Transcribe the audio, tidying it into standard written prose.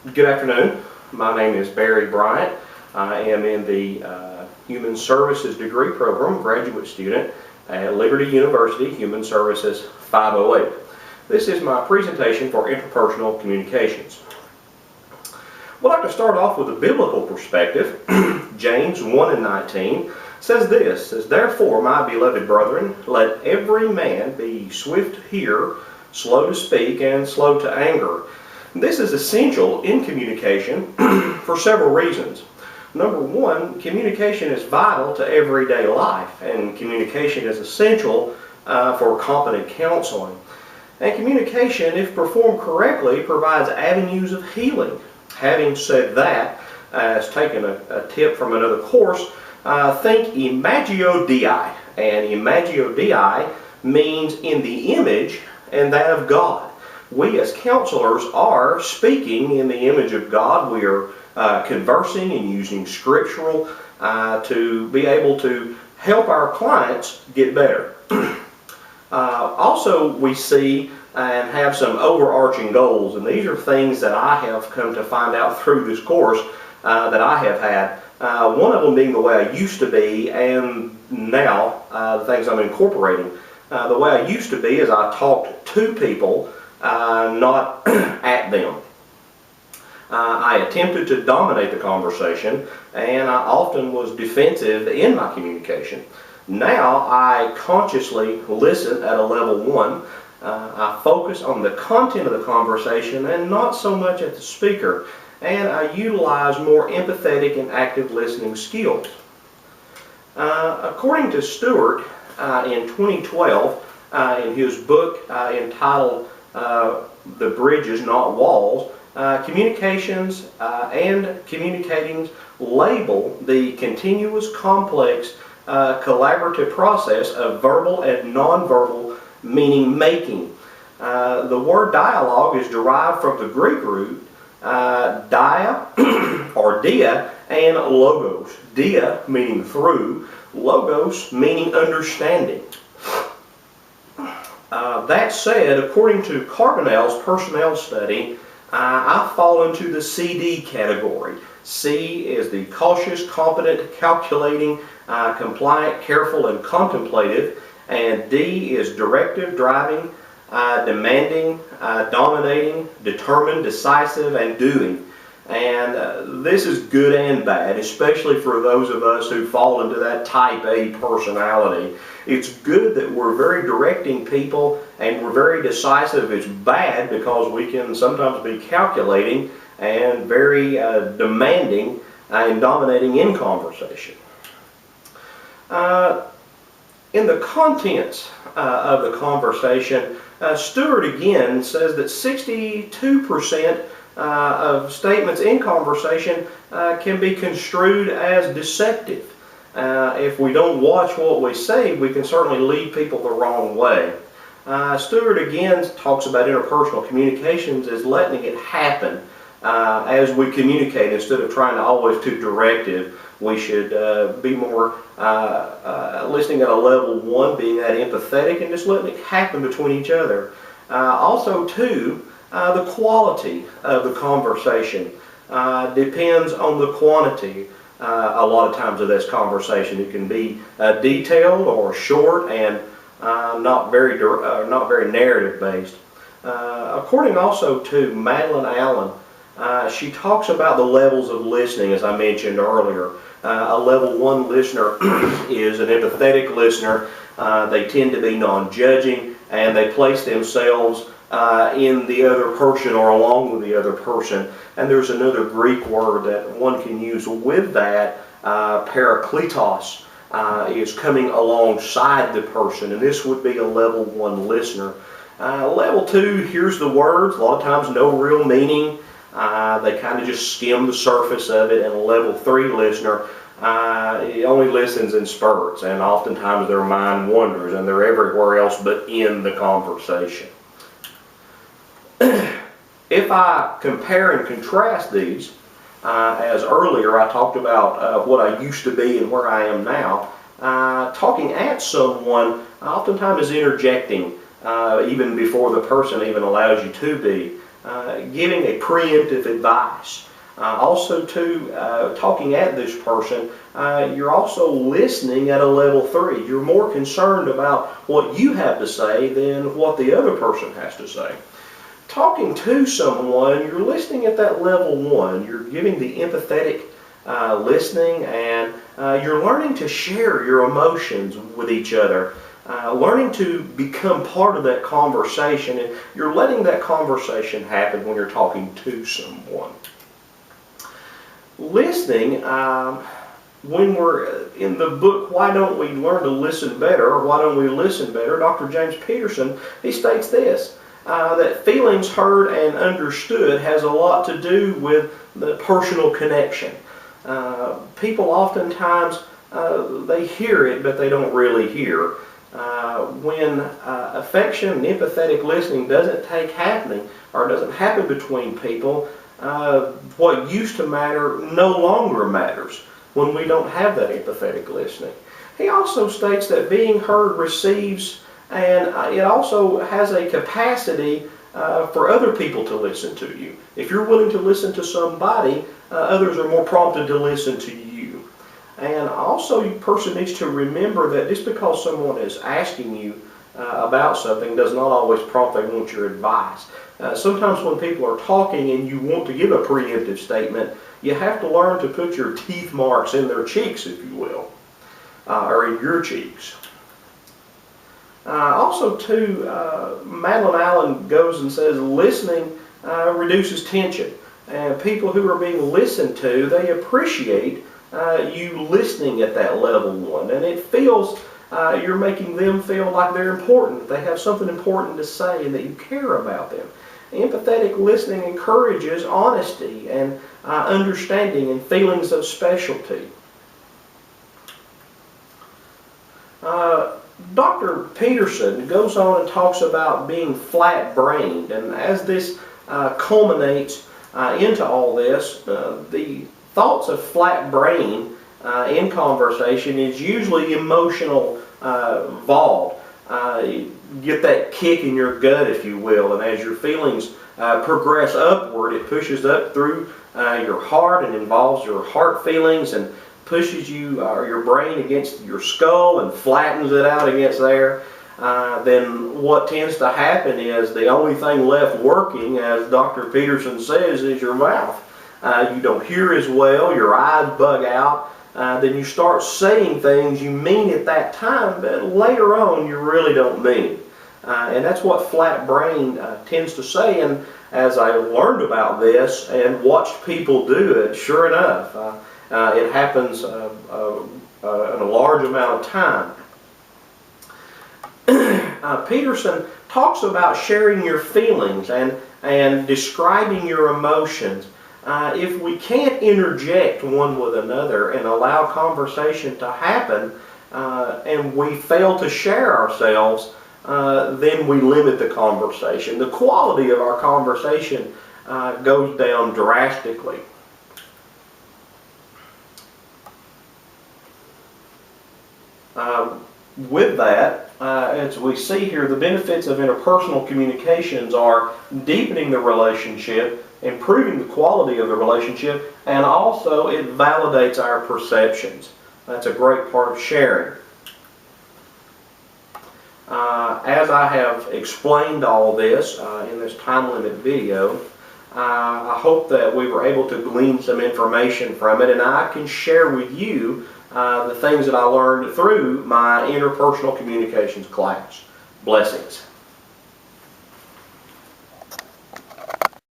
Good afternoon. My name is Barry Bryant. I am in the Human Services degree program, graduate student at Liberty University Human Services 508. This is my presentation for interpersonal communications. I'd like to start off with a biblical perspective. James 1:19 says this, "Therefore, my beloved brethren, let every man be swift to hear, slow to speak, and slow to anger." This is essential in communication for several reasons. Number one, communication is vital to everyday life, and communication is essential for competent counseling. And communication, if performed correctly, provides avenues of healing. Having said that, as taken a tip from another course, think Imagio Dei. And Imagio Dei means in the image and that of God. We as counselors are speaking in the image of God. We are conversing and using scriptural to be able to help our clients get better. Also, we see and have some overarching goals, and these are things that I have come to find out through this course that I have had. One of them being the way I used to be, and now the things I'm incorporating. The way I used to be is I talked to people, not at them. I attempted to dominate the conversation, and I often was defensive in my communication. Now I consciously listen at a level 1. I focus on the content of the conversation and not so much at the speaker, and I utilize more empathetic and active listening skills. According to Stewart, in 2012, in his book entitled The Bridges, Not Walls, communications and communicating label the continuous, complex, collaborative process of verbal and nonverbal meaning making. The word dialogue is derived from the Greek root dia or dia and logos. Dia meaning through, logos meaning understanding. That said, according to Carbonell's personnel study, I fall into the CD category. C is the cautious, competent, calculating, compliant, careful, and contemplative. And D is directive, driving, demanding, dominating, determined, decisive, and doing. And this is good and bad, especially for those of us who fall into that type A personality. It's good that we're very directing people and we're very decisive. It's bad because we can sometimes be calculating and very demanding and dominating in conversation. In the contents of the conversation, Stewart again says that 62% of statements in conversation can be construed as deceptive. If we don't watch what we say, we can certainly lead people the wrong way. Stewart again talks about interpersonal communications as letting it happen as we communicate instead of trying to always too directive. We should be more listening at a level 1, being that empathetic and just letting it happen between each other. Also, too, the quality of the conversation depends on the quantity. A lot of times of this conversation, it can be detailed or short and not very narrative based. According also to Madeline Allen, she talks about the levels of listening, as I mentioned earlier. A level 1 listener is an empathetic listener. They tend to be non-judging, and they place themselves in the other person or along with the other person. And there's another Greek word that one can use with that, parakletos, is coming alongside the person, and this would be a level 1 listener. Level 2 hears the words, a lot of times no real meaning. They kind of just skim the surface of it, and a level 3 listener only listens in spurts, and oftentimes their mind wanders and they're everywhere else but in the conversation. If I compare and contrast these, as earlier I talked about what I used to be and where I am now, talking at someone oftentimes is interjecting even before the person even allows you to be. giving a preemptive advice. Also, too, talking at this person, you're also listening at a level 3. You're more concerned about what you have to say than what the other person has to say. Talking to someone, you're listening at that level 1. You're giving the empathetic listening, and you're learning to share your emotions with each other. Learning to become part of that conversation, and you're letting that conversation happen when you're talking to someone. Listening, when we're in the book, Why Don't We Learn to Listen Better, or Why Don't We Listen Better, Dr. James Peterson, he states this, that feelings heard and understood has a lot to do with the personal connection. People oftentimes, they hear it, but they don't really hear. When affection and empathetic listening doesn't happen between people, what used to matter no longer matters when we don't have that empathetic listening. He also states that being heard receives, and it also has a capacity for other people to listen to you. If you're willing to listen to somebody, others are more prompted to listen to you. And also, a person needs to remember that just because someone is asking you about something does not always prompt they want your advice. Sometimes when people are talking and you want to give a preemptive statement, you have to learn to put your teeth marks in their cheeks, if you will, or in your cheeks. Also, too, Madeline Allen goes and says listening reduces tension. And people who are being listened to, they appreciate you listening at that level 1. And it feels, you're making them feel like they're important. They have something important to say and that you care about them. Empathetic listening encourages honesty and understanding and feelings of specialty. Dr. Peterson goes on and talks about being flat-brained, and as this culminates into all this, the thoughts of flat brain in conversation is usually emotional involved. You get that kick in your gut, if you will, and as your feelings progress upward, it pushes up through your heart and involves your heart feelings and pushes you or your brain against your skull and flattens it out against there. Then what tends to happen is the only thing left working, as Dr. Peterson says, is your mouth. You don't hear as well, your eyes bug out, then you start saying things you mean at that time, but later on you really don't mean. And that's what flat brain tends to say, and as I learned about this and watched people do it, sure enough, it happens in a large amount of time. Peterson talks about sharing your feelings and describing your emotions. If we can't interject one with another and allow conversation to happen, and we fail to share ourselves, then we limit the conversation. The quality of our conversation goes down drastically. With that, as we see here, the benefits of interpersonal communications are deepening the relationship, improving the quality of the relationship, and also it validates our perceptions. That's a great part of sharing. As I have explained all this in this time limit video, I hope that we were able to glean some information from it, and I can share with you the things that I learned through my interpersonal communications class. Blessings.